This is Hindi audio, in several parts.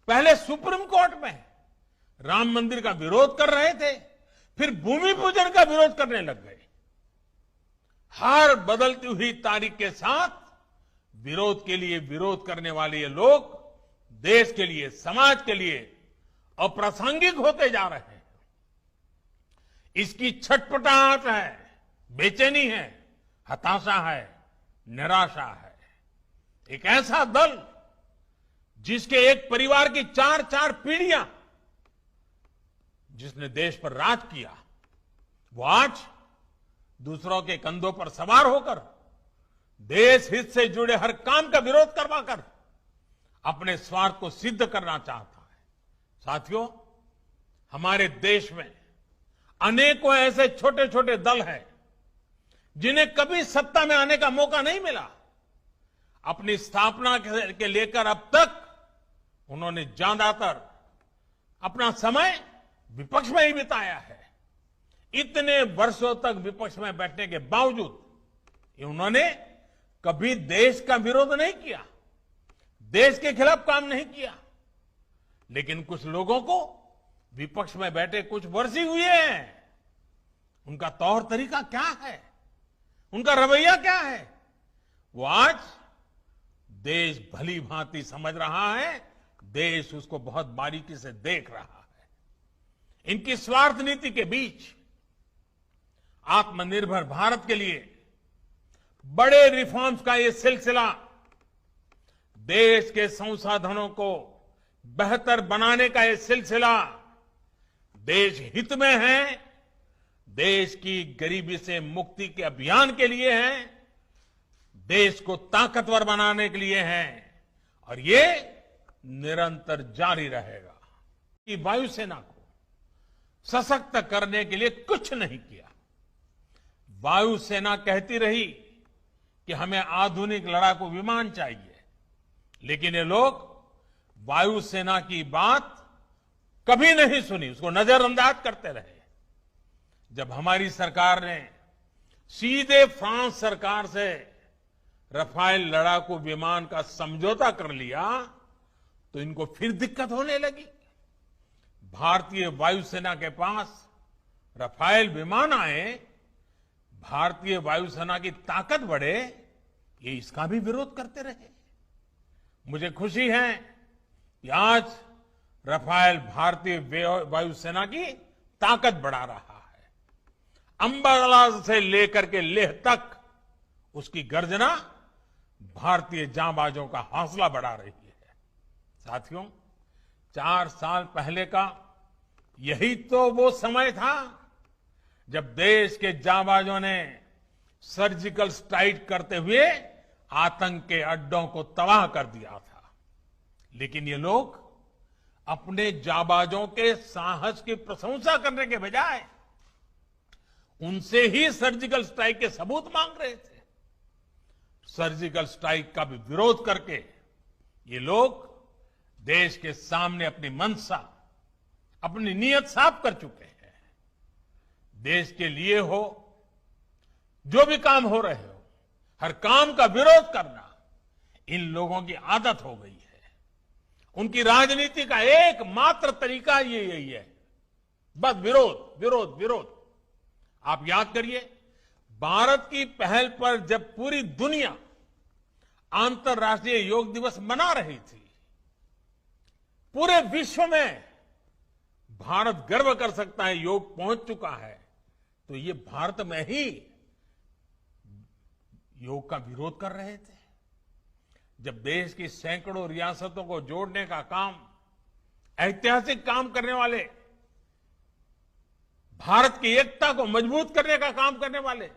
पहले सुप्रीम कोर्ट में राम मंदिर का विरोध कर रहे थे, फिर भूमि पूजन का विरोध करने लग गए। हर बदलती हुई तारीख के साथ विरोध के लिए विरोध करने वाले ये लोग देश के लिए, समाज के लिए अप्रासंगिक होते जा रहे हैं। इसकी छटपटाहट है, बेचैनी है, हताशा है, निराशा है। एक ऐसा दल जिसके एक परिवार की चार चार पीढ़ियां जिसने देश पर राज किया, वो आज दूसरों के कंधों पर सवार होकर देश हित से जुड़े हर काम का विरोध करवाकर अपने स्वार्थ को सिद्ध करना चाहता है। साथियों, हमारे देश में अनेकों ऐसे छोटे छोटे दल हैं जिन्हें कभी सत्ता में आने का मौका नहीं मिला। अपनी स्थापना के लेकर अब तक उन्होंने ज्यादातर अपना समय विपक्ष में ही बिताया है। इतने वर्षों तक विपक्ष में बैठने के बावजूद उन्होंने कभी देश का विरोध नहीं किया, देश के खिलाफ काम नहीं किया। लेकिन कुछ लोगों को विपक्ष में बैठे कुछ वर्ष ही हुए हैं, उनका तौर तरीका क्या है, उनका रवैया क्या है, वो आज देश भली भांति समझ रहा है, देश उसको बहुत बारीकी से देख रहा है। इनकी स्वार्थ नीति के बीच आत्मनिर्भर भारत के लिए बड़े रिफॉर्म्स का ये सिलसिला देश के संसाधनों को बेहतर बनाने का ये सिलसिला देश हित में है, देश की गरीबी से मुक्ति के अभियान के लिए है, देश को ताकतवर बनाने के लिए है और ये निरंतर जारी रहेगा। कि वायुसेना को सशक्त करने के लिए कुछ नहीं किया। वायुसेना कहती रही कि हमें आधुनिक लड़ाकू विमान चाहिए, लेकिन ये लोग वायुसेना की बात कभी नहीं सुनी, उसको नजरअंदाज करते रहे। जब हमारी सरकार ने सीधे फ्रांस सरकार से रफाल लड़ाकू विमान का समझौता कर लिया तो इनको फिर दिक्कत होने लगी। भारतीय वायुसेना के पास रफाल विमान आए, भारतीय वायुसेना की ताकत बढ़े, ये इसका भी विरोध करते रहे। मुझे खुशी है कि आज रफाल भारतीय वायुसेना की ताकत बढ़ा रहा है। अंबाला से लेकर के लेह तक उसकी गर्जना भारतीय जांबाजों का हौसला बढ़ा रही है। साथियों, 4 साल पहले का यही तो वो समय था जब देश के जांबाजों ने सर्जिकल स्ट्राइक करते हुए आतंक के अड्डों को तबाह कर दिया था। लेकिन ये लोग अपने जांबाजों के साहस की प्रशंसा करने के बजाय उनसे ही सर्जिकल स्ट्राइक के सबूत मांग रहे थे। सर्जिकल स्ट्राइक का भी विरोध करके ये लोग देश के सामने अपनी मंशा, अपनी नीयत साफ कर चुके हैं। देश के लिए हो, जो भी काम हो रहे हो, हर काम का विरोध करना इन लोगों की आदत हो गई है। उनकी राजनीति का एकमात्र तरीका ये यही है, बस विरोध विरोध विरोध। आप याद करिए, भारत की पहल पर जब पूरी दुनिया अंतर्राष्ट्रीय योग दिवस मना रही थी, पूरे विश्व में भारत गर्व कर सकता है योग पहुंच चुका है, तो ये भारत में ही योग का विरोध कर रहे थे। जब देश की सैकड़ों रियासतों को जोड़ने का काम, ऐतिहासिक काम करने वाले, भारत की एकता को मजबूत करने का काम करने वाले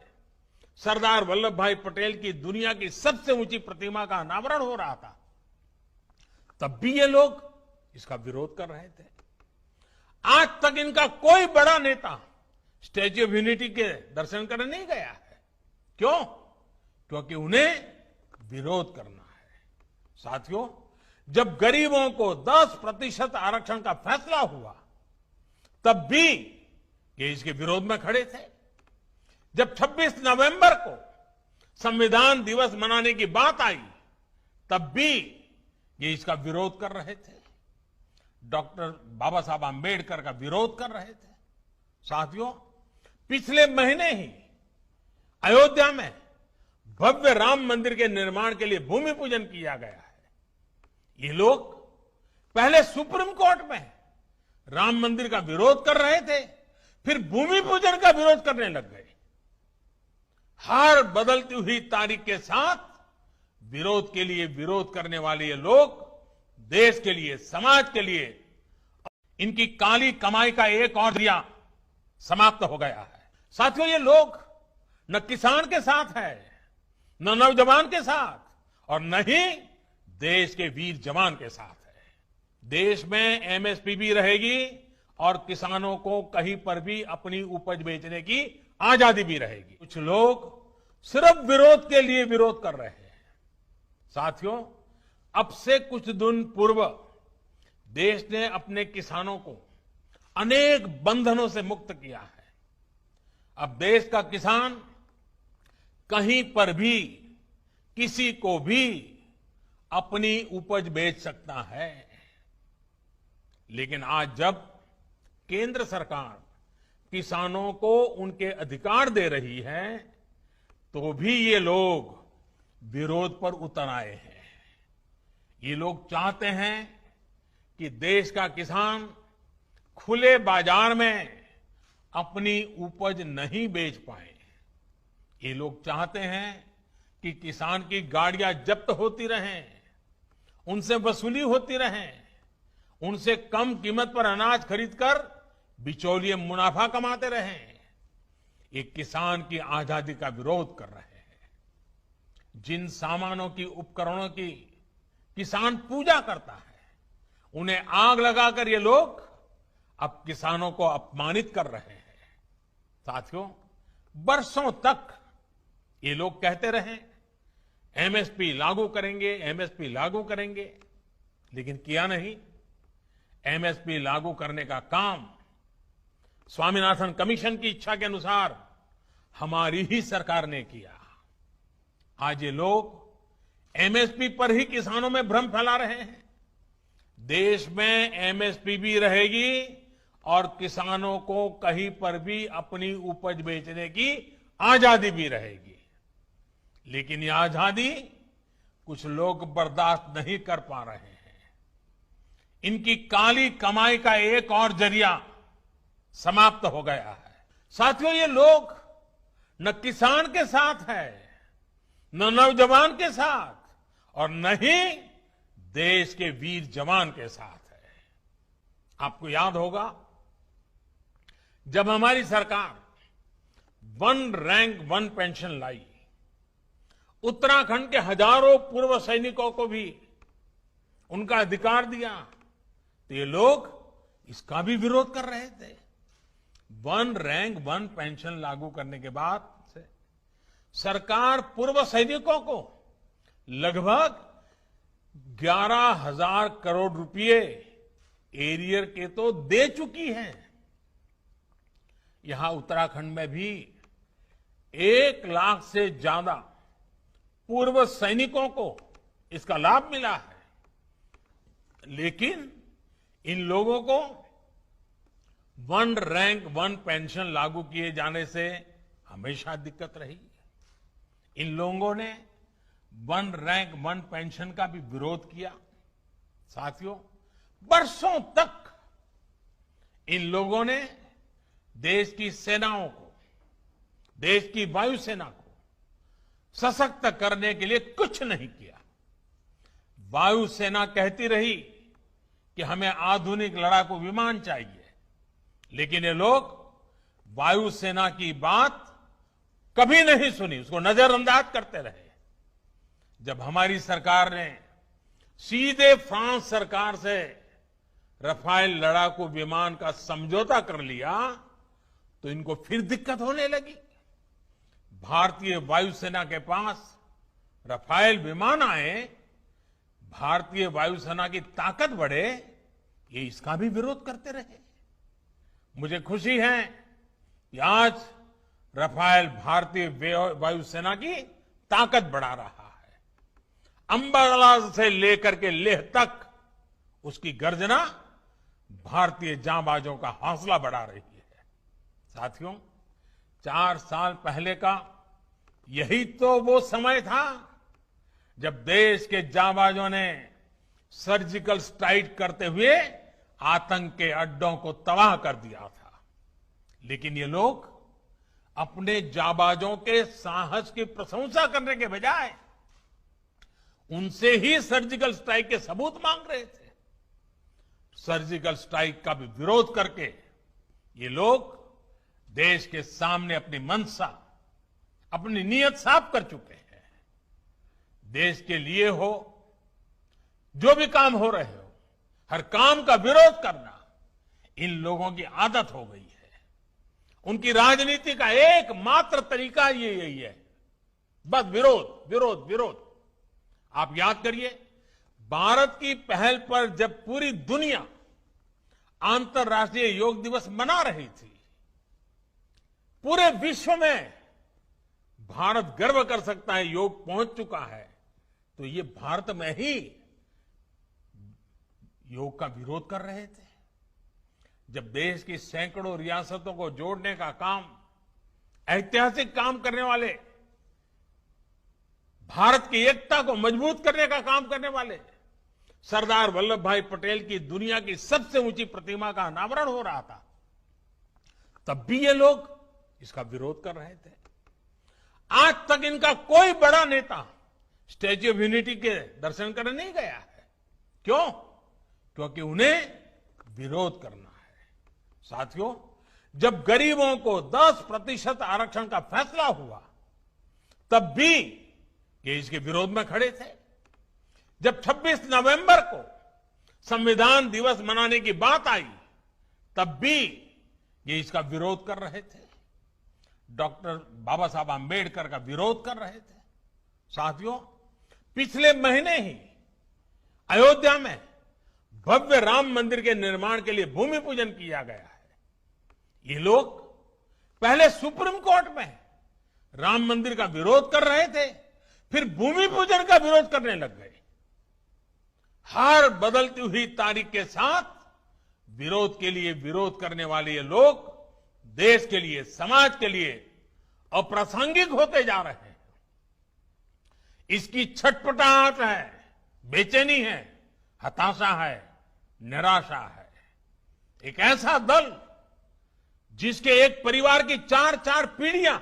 सरदार वल्लभ भाई पटेल की दुनिया की सबसे ऊंची प्रतिमा का अनावरण हो रहा था, तब भी ये लोग इसका विरोध कर रहे थे। आज तक इनका कोई बड़ा नेता स्टैच्यू ऑफ यूनिटी के दर्शन करने नहीं गया है। क्यों? क्योंकि उन्हें विरोध करना है। साथियों, जब गरीबों को 10% आरक्षण का फैसला हुआ, तब भी ये इसके विरोध में खड़े थे। जब 26 नवंबर को संविधान दिवस मनाने की बात आई, तब भी ये इसका विरोध कर रहे थे। डॉक्टर बाबा साहब आंबेडकर का विरोध कर रहे थे। साथियों, पिछले महीने ही अयोध्या में भव्य राम मंदिर के निर्माण के लिए भूमि पूजन किया गया है। ये लोग पहले सुप्रीम कोर्ट में राम मंदिर का विरोध कर रहे थे, फिर भूमि पूजन का विरोध करने लग गए। हर बदलती हुई तारीख के साथ विरोध के लिए विरोध करने वाले ये लोग देश के लिए, समाज के लिए इनकी काली कमाई का एक और जरिया समाप्त हो गया है। साथियों, ये लोग न किसान के साथ है, न नौजवान के साथ और न ही देश के वीर जवान के साथ है। देश में एमएसपी भी रहेगी और किसानों को कहीं पर भी अपनी उपज बेचने की आजादी भी रहेगी। कुछ लोग सिर्फ विरोध के लिए विरोध कर रहे हैं। साथियों, अब से कुछ दिन पूर्व देश ने अपने किसानों को अनेक बंधनों से मुक्त किया है। अब देश का किसान कहीं पर भी किसी को भी अपनी उपज बेच सकता है। लेकिन आज जब केंद्र सरकार किसानों को उनके अधिकार दे रही है, तो भी ये लोग विरोध पर उतर आए हैं। ये लोग चाहते हैं कि देश का किसान खुले बाजार में अपनी उपज नहीं बेच पाए। ये लोग चाहते हैं कि किसान की गाड़ियां जब्त होती रहें, उनसे वसूली होती रहें, उनसे कम कीमत पर अनाज खरीदकर बिचौलिए मुनाफा कमाते रहें। ये किसान की आजादी का विरोध कर रहे हैं। जिन सामानों की, उपकरणों की किसान पूजा करता है, उन्हें आग लगाकर ये लोग अब किसानों को अपमानित कर रहे हैं। साथियों, बरसों तक ये लोग कहते रहे एमएसपी लागू करेंगे, एमएसपी लागू करेंगे, लेकिन किया नहीं। एमएसपी लागू करने का काम स्वामीनाथन कमीशन की इच्छा के अनुसार हमारी ही सरकार ने किया। आज ये लोग एमएसपी पर ही किसानों में भ्रम फैला रहे हैं। देश में एमएसपी भी रहेगी और किसानों को कहीं पर भी अपनी उपज बेचने की आजादी भी रहेगी। लेकिन ये आजादी कुछ लोग बर्दाश्त नहीं कर पा रहे हैं। इनकी काली कमाई का एक और जरिया समाप्त हो गया है। साथियों, ये लोग न किसान के साथ है, न नौजवान के साथ और न ही देश के वीर जवान के साथ है। आपको याद होगा, जब हमारी सरकार वन रैंक वन पेंशन लाई, उत्तराखंड के हजारों पूर्व सैनिकों को भी उनका अधिकार दिया, तो ये लोग इसका भी विरोध कर रहे थे। वन रैंक वन पेंशन लागू करने के बाद से सरकार पूर्व सैनिकों को लगभग 11,000 करोड़ रुपए एरियर के तो दे चुकी है। यहां उत्तराखंड में भी 1 लाख से ज्यादा पूर्व सैनिकों को इसका लाभ मिला है। लेकिन इन लोगों को वन रैंक वन पेंशन लागू किए जाने से हमेशा दिक्कत रही। इन लोगों ने वन रैंक वन पेंशन का भी विरोध किया। साथियों, बरसों तक इन लोगों ने देश की सेनाओं को, देश की वायुसेना को सशक्त करने के लिए कुछ नहीं किया। वायुसेना कहती रही कि हमें आधुनिक लड़ाकू विमान चाहिए, लेकिन ये लोग वायुसेना की बात कभी नहीं सुनी, उसको नजरअंदाज करते रहे। जब हमारी सरकार ने सीधे फ्रांस सरकार से रफाल लड़ाकू विमान का समझौता कर लिया, तो इनको फिर दिक्कत होने लगी। भारतीय वायुसेना के पास रफाल विमान आए, भारतीय वायुसेना की ताकत बढ़े, ये इसका भी विरोध करते रहे। मुझे खुशी है कि आज रफाल भारतीय वायुसेना की ताकत बढ़ा रहा है। अंबाला से लेकर के लेह तक उसकी गर्जना भारतीय जांबाजों का हौसला बढ़ा रही है। साथियों, 4 साल पहले का यही तो वो समय था जब देश के जांबाजों ने सर्जिकल स्ट्राइक करते हुए आतंक के अड्डों को तबाह कर दिया था। लेकिन ये लोग अपने जांबाजों के साहस की प्रशंसा करने के बजाय उनसे ही सर्जिकल स्ट्राइक के सबूत मांग रहे थे। सर्जिकल स्ट्राइक का भी विरोध करके ये लोग देश के सामने अपनी मंशा, अपनी नीयत साफ कर चुके हैं। देश के लिए हो, जो भी काम हो रहे हो, हर काम का विरोध करना इन लोगों की आदत हो गई है। उनकी राजनीति का एकमात्र तरीका ये यही है, बस विरोध विरोध विरोध। आप याद करिए, भारत की पहल पर जब पूरी दुनिया अंतर्राष्ट्रीय योग दिवस मना रही थी, पूरे विश्व में भारत गर्व कर सकता है योग पहुंच चुका है, तो ये भारत में ही योग का विरोध कर रहे थे। जब देश की सैकड़ों रियासतों को जोड़ने का काम, ऐतिहासिक काम करने वाले, भारत की एकता को मजबूत करने का काम करने वाले सरदार वल्लभ भाई पटेल की दुनिया की सबसे ऊंची प्रतिमा का अनावरण हो रहा था, तब भी ये लोग इसका विरोध कर रहे थे। आज तक इनका कोई बड़ा नेता स्टैच्यू ऑफ यूनिटी के दर्शन करने नहीं गया है। क्यों? क्योंकि उन्हें विरोध करना है। साथियों, जब गरीबों को 10% आरक्षण का फैसला हुआ, तब भी ये इसके विरोध में खड़े थे। जब 26 नवंबर को संविधान दिवस मनाने की बात आई, तब भी ये इसका विरोध कर रहे थे। डॉक्टर बाबा साहब आंबेडकर का विरोध कर रहे थे। साथियों, पिछले महीने ही अयोध्या में भव्य राम मंदिर के निर्माण के लिए भूमि पूजन किया गया है। ये लोग पहले सुप्रीम कोर्ट में राम मंदिर का विरोध कर रहे थे, फिर भूमि पूजन का विरोध करने लग गए। हर बदलती हुई तारीख के साथ विरोध के लिए विरोध करने वाले ये लोग देश के लिए, समाज के लिए अप्रासंगिक होते जा रहे हैं। इसकी छटपटाहट है, बेचैनी है, हताशा है, निराशा है। एक ऐसा दल जिसके एक परिवार की 4-4 पीढ़ियां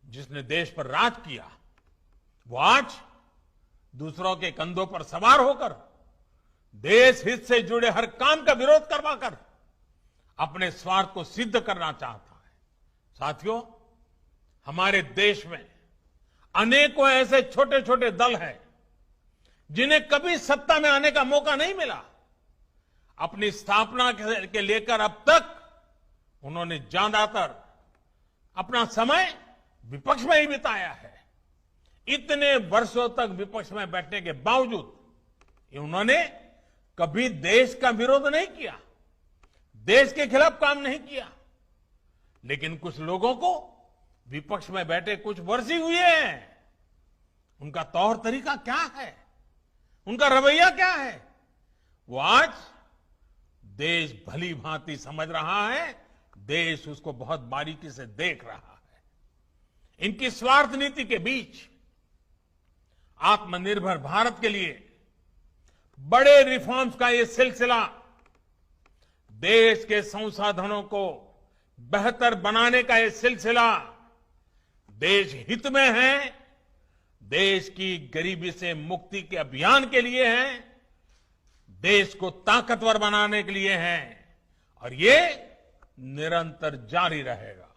जिसने देश पर राज किया, वो आज दूसरों के कंधों पर सवार होकर देश हित से जुड़े हर काम का विरोध करवाकर अपने स्वार्थ को सिद्ध करना चाहता है। साथियों, हमारे देश में अनेकों ऐसे छोटे छोटे दल हैं जिन्हें कभी सत्ता में आने का मौका नहीं मिला। अपनी स्थापना के लेकर अब तक उन्होंने ज्यादातर अपना समय विपक्ष में ही बिताया है। इतने वर्षों तक विपक्ष में बैठने के बावजूद उन्होंने कभी देश का विरोध नहीं किया, देश के खिलाफ काम नहीं किया। लेकिन कुछ लोगों को विपक्ष में बैठे कुछ वर्ष ही हुए हैं, उनका तौर तरीका क्या है, उनका रवैया क्या है, वो आज देश भली भांति समझ रहा है, देश उसको बहुत बारीकी से देख रहा है। इनकी स्वार्थ नीति के बीच आत्मनिर्भर भारत के लिए बड़े रिफॉर्म्स का ये सिलसिला देश के संसाधनों को बेहतर बनाने का ये सिलसिला देश हित में है, देश की गरीबी से मुक्ति के अभियान के लिए है, देश को ताकतवर बनाने के लिए है और ये निरंतर जारी रहेगा।